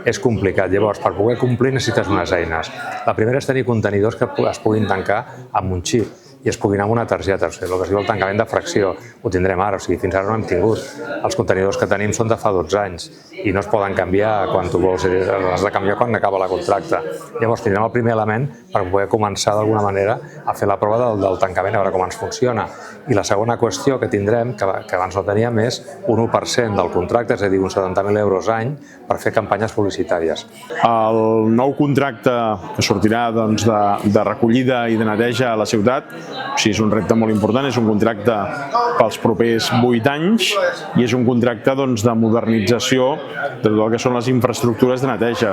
és complicat. Llavors, per poder complir necessites unes eines. La primera és tenir contenidors que es puguin tancar amb un xip i es puguin amb una targeta, o sigui, el que es diu el tancament de fracció. Ho tindrem ara, o sigui, fins ara no hem tingut. Els contenidors que tenim són de fa 12 anys i no es poden canviar quan tu vols, has de canviar quan acaba la contracte. Llavors tindrem el primer element per poder començar d'alguna manera a fer la prova del tancament, a veure com ens funciona. I la segona qüestió que tindrem, que abans no teníem, és un 1% del contracte, és a dir, uns 70.000 euros any, per fer campanyes publicitàries. El nou contracte que sortirà de recollida i de neteja a la ciutat, és un repte molt important, és un contracte pels propers 8 anys i és un contracte de modernització de tot el que són les infraestructures de neteja.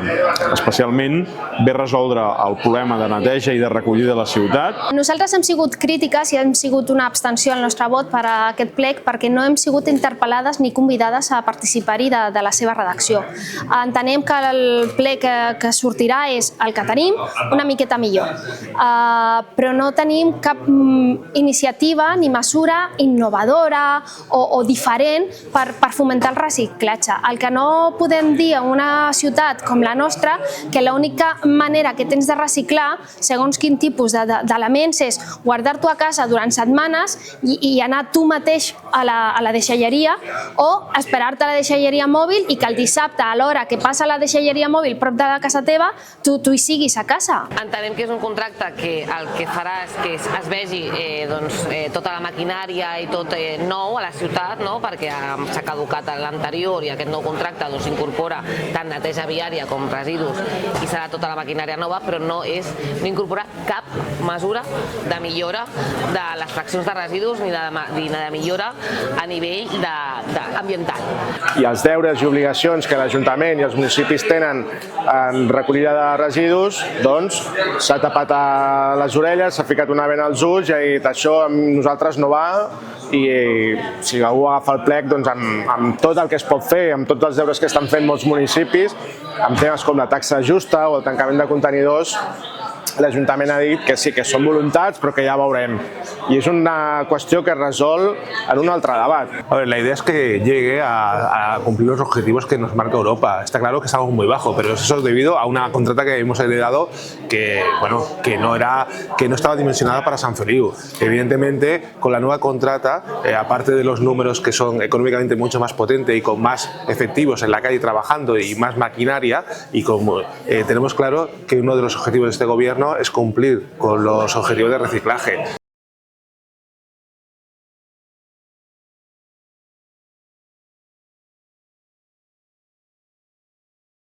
Especialment ve resoldre el problema de neteja i de recollida de la ciutat. Nosaltres hem sigut crítiques i hem sigut una abstenció al nostre vot per a aquest plec perquè no hem sigut interpel·lades ni convidades a participar-hi de la seva redacció. Entenem que el plec que sortirà és el que tenim, una miqueta millor, però no tenim cap iniciativa ni mesura innovadora o diferent per fomentar el reciclatge. El que no podem dir en una ciutat com la nostra que l'única manera que tens de reciclar segons quin tipus d'elements és guardar-t'ho a casa durant setmanes i anar tu mateix a la deixalleria o esperar-te a la deixalleria mòbil i que el dissabte a l'hora que passa la deixalleria mòbil prop de la casa teva tu hi siguis a casa. Entenem que és un contracte que el que farà és que es vegi tota la maquinària i tot nou a la ciutat, perquè s'ha caducat l'anterior i aquest nou contracte incorpora tant neteja viària com residus i serà tota la maquinària nova, però no incorpora cap mesura de millora de les fraccions de residus ni de millora a nivell ambiental. I els deures i obligacions que l'Ajuntament i els municipis tenen en recollida de residus, doncs s'ha tapat les orelles, s'ha ficat una vena als ulls i ha dit això amb nosaltres no va i si algú agafa el plec amb tot el que es pot fer, amb tots els deures que estan fent molts municipis, amb temes com la taxa justa o el tancament de contenidors, l'Ajuntament ha dit que sí, que són voluntats, però que ja veurem. Y es una cuestión que resol en un altre debat. A ver, la idea es que llegue a cumplir los objetivos que nos marca Europa. Está claro que es algo muy bajo, pero eso es debido a una contrata que hemos heredado que no estaba dimensionada para Sant Feliu. Evidentemente, con la nueva contrata, aparte de los números que son económicamente mucho más potentes y con más efectivos en la calle trabajando y más maquinaria, y como tenemos claro que uno de los objetivos de este gobierno es cumplir con los objetivos de reciclaje.